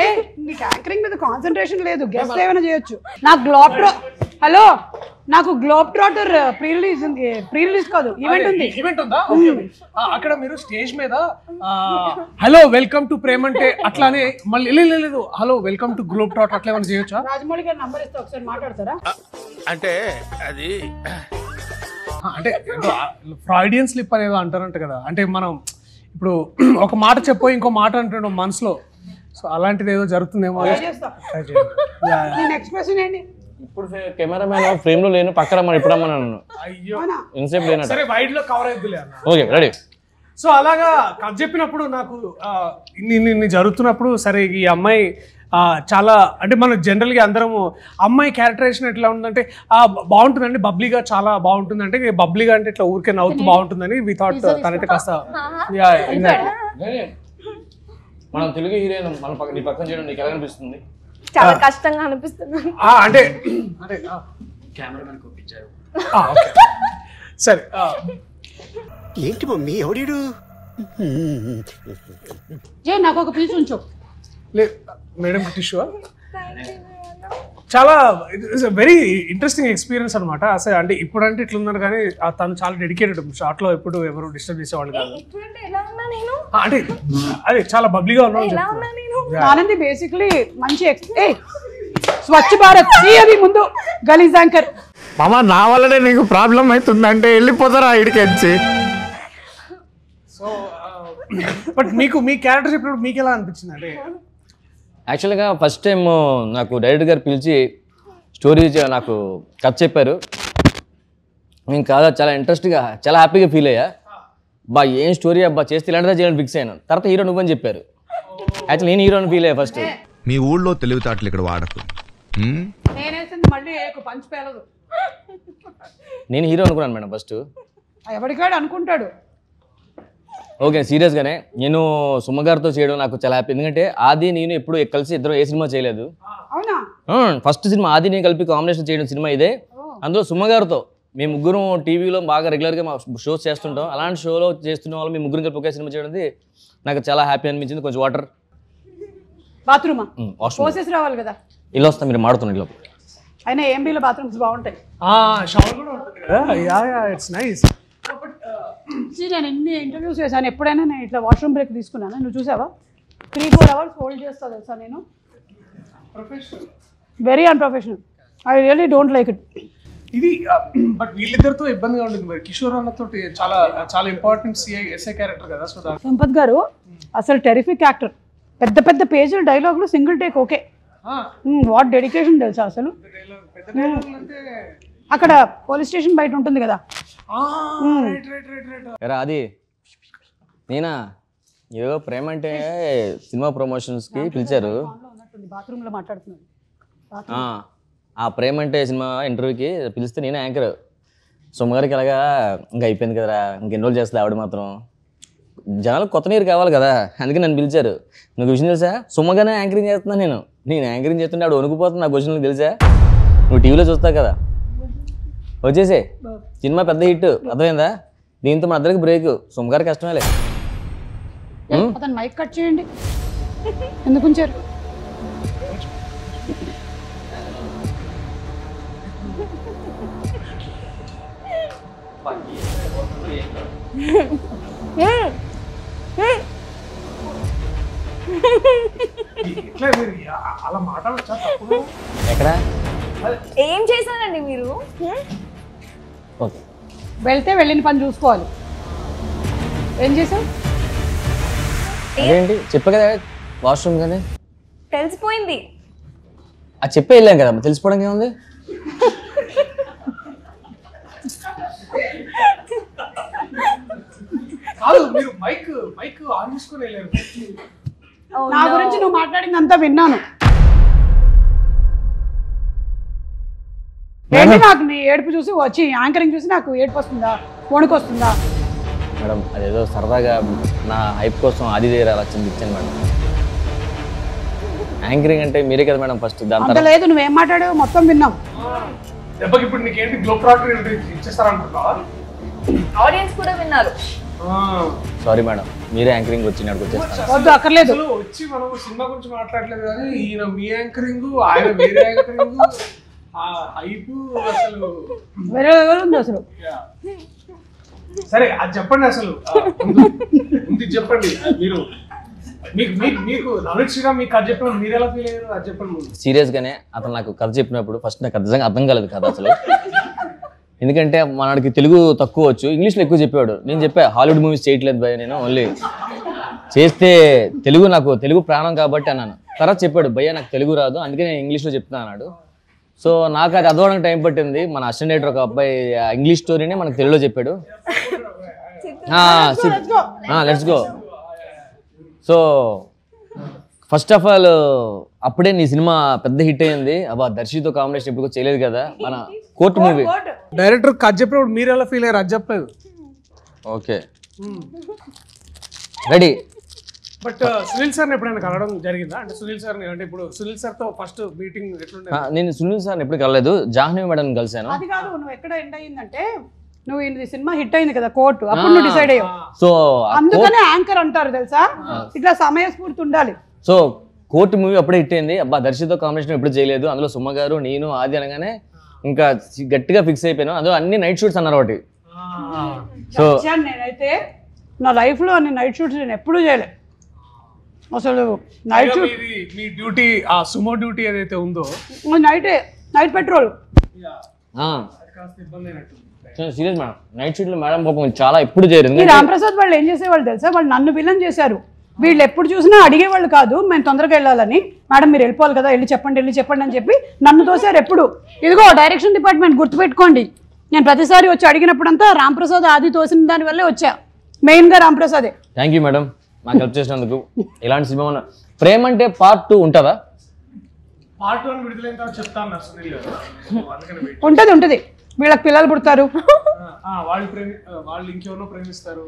ఏ నీకు యాంకరింగ్ మీద కాన్సన్ట్రేషన్ లేదు, గెస్ట్ ఏమైనా చేయొచ్చు. నాకు హలో నాకు గ్లోబ్ ట్రాటర్ ప్రీ రిలీజ్ కాదు ఈవెంట్ ఉందా? అక్కడ మీరు స్టేజ్ మీద హలో వెల్కమ్ టు ప్రేమంటే అట్లానే మళ్ళీ లేదు hello welcome to globe trotter అట్లా ఏమైనా చేయొచ్చా? రాజమౌళి గారి నంబర్ ఇస్తే ఒకసారి మాట్లాడతారా? అంటే అది అంటే ఫ్రాయిడియన్ స్లిప్ అనేది అంటారంట కదా, అంటే మనం ఇప్పుడు ఒక మాట చెప్పో ఇంకో మాట అంటున్నాం మనసులో, సో అలాంటిది ఏదో జరుగుతుందేమో. ఎక్స్ప్రెషన్ ఏంటి? ఇప్పుడు కెమెరామెన్ ఫ్రేమ్ లో లేను, పక్కన మనం ఇప్పుడు రమ్మన్నాను. అయ్యో ఇన్సేపు లేనట. సరే వైడ్ లో కవర్ అయిద్దిలే అన్న. Okay ready. సో అలాగా కథ చెప్పినప్పుడు నాకు ఇన్ని జరుగుతున్నప్పుడు సరే ఈ అమ్మాయి చాలా అంటే మనం జనరల్గా అందరము అమ్మాయి క్యారెక్టరైజేషన్ ఎట్లా ఉందంటే బాగుంటుందండి, బబ్లీగా చాలా బాగుంటుంది, అంటే బబ్లీగా అంటే ఇట్లా ఊరికే నవ్వుతూ బాగుంటుందని వి థాట్ తనైతే కాస్త మనం తెలుగు హీరోయిన్ మన నీ పక్కన చేయడం నీకు ఎలా అనిపిస్తుంది? చాలా కష్టంగా అనిపిస్తుంది. అంటే కెమెరామెన్ పంపించారు. సరే ఏంటి మమ్మీ ఎవడీడు? నాకు ఒక పీస్ ఉంచు. మేడం టిష్యూ చాలా వెరీ ఇంట్రెస్టింగ్ ఎక్స్పీరియన్స్ అనమాట. అసలు అంటే ఇప్పుడంటే ఇట్లా ఉన్నారు కానీ తను చాలా డెడికేటెడ్, షార్ట్ లో ఎప్పుడు ఎవరు డిస్టర్బ్ చేసేవాళ్ళు కాదు. అంటే అదే చాలా బబ్లీగా ఉన్నాను. ఆనంది బేసిక్లీ మంచి స్వచ్ఛ భారత్ అది ముందు గలీజ్ యాంకర్. మామ నా వల్లనే నీకు ప్రాబ్లం అవుతుందంటే వెళ్ళిపోతారా ఇడికి వచ్చి. సో బట్ మీకు మీ క్యారెక్టర్ చెప్పినప్పుడు మీకు ఎలా అనిపించింది? అంటే యాక్చువల్గా ఫస్ట్ టైం నాకు డైరెక్టర్ గారు పిలిచి స్టోరీ నాకు కథ చెప్పారు. నేను కాదా చాలా ఇంట్రెస్ట్గా చాలా హ్యాపీగా ఫీల్ అయ్యా. బా ఏం స్టోరీ అబ్బా చేస్తే ఇలాంటిదా చేయాలని ఫిక్స్ అయ్యాను. తర్వాత హీరో నువ్వని చెప్పారు. యాక్చువల్లీ నేను హీరోని ఫీల్ అయ్యా ఫస్ట్. మీ ఊళ్ళో తెలివితేటలు ఇక్కడ వాడకు. నేను హీరో అనుకున్నాను మేడం ఫస్ట్. ఎవరికాడు అనుకుంటాడు. ఓకే సీరియస్గానే నేను సుమ గారితో చేయడం నాకు చాలా హ్యాపీ. ఎందుకంటే ఆది నేను ఎప్పుడు కలిసి ఇద్దరు ఏ సినిమా చేయలేదు. ఫస్ట్ సినిమా ఆది నేను కలిపి కాంబినేషన్ చేయడం సినిమా ఇదే. అందులో సుమ గారితో మేము ముగ్గురు టీవీలో బాగా రెగ్యులర్గా మా షోస్ చేస్తుంటాం. అలాంటి షోలో చేస్తున్న వాళ్ళు మేము ముగ్గురు కలిపి ఒకే సినిమా చేయడం నాకు చాలా హ్యాపీ అనిపించింది. కొంచెం వాటర్ బాత్రూమా పోసేసి రావాలి కదా, ఇలా వస్తాం మీరు మాడుతున్నారు. అయినా ఏంబీలో బాత్రూమ్స్ బాగుంటాయి. నేను ఎన్ని ఇంటర్వ్యూస్ చేశాను, ఎప్పుడైనా నేను ఇట్లా వాష్రూమ్ బ్రేక్ తీసుకున్నాను. నువ్వు చూసావా? 3-4 hours హోల్డ్ చేస్తా తెలుసా నేను. Very unprofessional. I really don't like it. ఇది బట్ వీళ్ళిద్దరితో ఇబ్బందిగా ఉంటుంది మరి. కిషోర్ అన్నతో చాలా చాలా ఇంపార్టెంట్ ఎస్ఐ క్యారెక్టర్ కదా. సో సంపత్ గారు అసలు టెరిఫిక్ యాక్టర్. పెద్ద పెద్ద పేజీల డైలాగులు single take okay. What dedication తెలుసా అసలు. అక్కడ పోలీస్ స్టేషన్ బయట ఉంటుంది కదా. అది నేనా ఏదో ప్రేమ అంటే సినిమా ప్రమోషన్స్కి పిలిచారు. బాత్రూంలో మాట్లాడుతున్నాను. ఆ ప్రేమ అంటే సినిమా ఇంటర్వ్యూకి పిలిస్తే నేనే యాంకర్. సుమ్మగారికి ఎలాగా ఇంకా అయిపోయింది కదరా, ఇంకెన్ని రోజులు చేస్తుంది ఆవిడ మాత్రం. జనాలకు కొత్త నీరు కావాలి కదా, అందుకే నన్ను పిలిచారు. నీకు విషయం తెలుసా? సుమ్మగానే యాంకరింగ్ చేస్తున్నాను నేను యాంకరింగ్ చేస్తుంటే ఆవిడ వణుకుపోతుంది. నాకు క్వశ్చన్ తెలుసా? నువ్వు టీవీలో చూస్తావు కదా, వచ్చేసే సినిమా పెద్ద హిట్ అర్థమైందా? దీంతో మన అందరికి బ్రేక్. సుమ్మగారి కష్టమేలే. అతను మైక్ కట్ చేయండి. ఎందుకు ఉంచారు? అలా మాట్లాడచ్చా? ఎక్కడ ఏం చేశారండి మీరు? ఓకే వెళ్తే వెళ్ళిన పని చూసుకోవాలి. ఏం చేసావు? అదేంటి చెప్పా కదా వాష్రూమ్ కానీ తెలిసిపోయింది. అది చెప్పే వెళ్ళాం కదా, తెలిసిపోవడం ఏముంది? కాదు మీరు మైక్ ఆన్ చేసుకొని వెళ్ళారు. నా గురించి నువ్వు మాట్లాడింది అంతా విన్నాను. ఏంటి నాకు నీ ఏడుపు చూసి వచ్చి యాంకరింగ్ చూసి నాకు ఏడుపు వస్తుందా, వణుకు వస్తుందా? మేడం అదేదో సరదాగా నా హైప్ కోసం అది దగ్గర అలా ఇచ్చాను మేడం. యాంకరింగ్ అంటే మీరే కదా మేడం ఫస్ట్. అంత లేదు, నువ్వేం మాట్లాడావు మొత్తం విన్నాం. దెబ్బకి ఇప్పుడు నీకేంటి గ్లోబ్ ట్రాటర్ ఇచ్చేస్తారనుకుంటున్నావా? ఆడియన్స్ కూడా విన్నారు. సారీ మేడం, మీరే యాంకరింగ్ వచ్చి అక్కడికి వచ్చేస్తాను. వద్దు, అక్కర్లేదు. అసలు వచ్చి మనం సినిమా గురించి మాట్లాడలేదు కానీ ఈయన మీ యాంకరింగ్, ఆయన వేరే యాంకరింగ్, ఆ హైప్ అసలు వేరే లెవెల్ ఉంది అసలు. సరే అది చెప్పండి అసలు ముందు చెప్పండి. మీరు మీకు నవనీత్ శ్రీరామ్ మీకు కథ చెప్పినప్పుడు మీరు ఎలా ఫీల్ అయ్యారు అది చెప్పండి ముందు. సీరియస్గానే అతను నాకు కథ చెప్పినప్పుడు ఫస్ట్ నాకు నిజంగా అర్థం కాలేదు కథ అసలు. ఎందుకంటే మనకి తెలుగు తక్కువ వచ్చు, ఇంగ్లీష్లో ఎక్కువ చెప్పాడు. నేను చెప్పా హాలీవుడ్ మూవీస్ చేయట్లేదు భయ్య, నేను ఓన్లీ చేస్తే నాకు తెలుగు ప్రాణం కాబట్టి అన్నాను. తర్వాత చెప్పాడు భయ్య నాకు తెలుగు రాదు అందుకే నేను ఇంగ్లీష్లో చెప్తాను అన్నాడు. సో నాకు అది అదవడానికి టైం పట్టింది. మన అసిస్టెంట్ డైరెక్టర్ ఒక అబ్బాయి ఇంగ్లీష్ స్టోరీని మనకు తెలుగులో చెప్పాడు. Let's go. So first of all అప్పుడే నీ సినిమా పెద్ద హిట్ అయింది. అబ్బా దర్శితో కాంబినేషన్ ఇప్పుడు చేయలేదు కదా, మన కోర్టు మూవీ. డైరెక్టర్ కథ చెప్పినప్పుడు మీరు ఎలా ఫీల్ అయ్యారు అది చెప్పలేదు. Okay ready. బట్ సునీల్ సార్ని ఎప్పుడైనా కలవడం జరిగిందా? అంటే సునీల్ సార్ని అంటే ఇప్పుడు సునీల్ సార్తో ఫస్ట్ మీటింగ్ ఎట్లుండే? నేను సునీల్ సార్ని ఎప్పుడు కలలేదు, జాహ్నవి మేడం కలిసాను. అది కాదు, నువ్వు ఎక్కడ ఎండ్ అయ్యిందంటే నువ్వు ఈ సినిమా హిట్ అయింది కదా కోర్టు, అప్పుడు నువ్వు డిసైడ్ అయ్యావు. సో అందుకనే యాంకర్ అంటారు తెలుసా, ఇట్లా సమయస్ఫూర్తి ఉండాలి. సో కోర్టు మూవీ అప్పుడే హిట్ అయింది. అబ్బా దర్శితో కాంబినేషన్ ఎప్పుడు చేయలేదు, అందులో సుమ గారు నేను ఆది అనగానే ఇంకా గట్టిగా ఫిక్స్ అయిపోయాను. అందులో అన్ని నైట్ షూట్స్ అన్నారు ఒకటి. సో నేనైతే నా లైఫ్ లో అన్ని నైట్ షూట్స్ నేను ఎప్పుడూ చేయలే అసలు. నైట్ షూట్ మీ డ్యూటీ ఆ సుమో డ్యూటీ ఏదైతే ఉందో night petrol serious madam, night shoot లో మేడం పాపం చాలా ఎప్పుడు చేయరు. ఈ రాంప్రసాద్ వాళ్ళు ఏం చేసేవాళ్ళు తెలుసా, వాళ్ళు నన్ను విలన్ చేశారు. వీళ్ళు ఎప్పుడు చూసినా అడిగేవాళ్ళు కాదు మేము తొందరగా వెళ్ళాలని. మేడం మీరు వెళ్ళిపోవాలి కదా, వెళ్ళి చెప్పండి అని చెప్పి నన్ను తోసారు ఎప్పుడు. ఇదిగో డైరెక్షన్ డిపార్ట్మెంట్ గుర్తుపెట్టుకోండి, నేను ప్రతిసారి వచ్చి అడిగినప్పుడంతా రాంప్రసాద్ ఆది తోసిన దాని వల్లే వచ్చా, మెయిన్ గా రాంప్రసాదే. థ్యాంక్ యూ మేడం నాకు హెల్ప్ చేసినందుకు. ఇలాంటి సినిమా ఉన్న ప్రేమ అంటే పార్ట్ 2 ఉంటుందా? పార్ట్ 1 విడుదలైన తర్వాత చెప్తాను సునీల్ గారు. అందుకని ఉంటది వీళ్ళకి పిల్లలు పుడతారు, వాళ్ళు ఇంకెవరినో ప్రేమిస్తారు.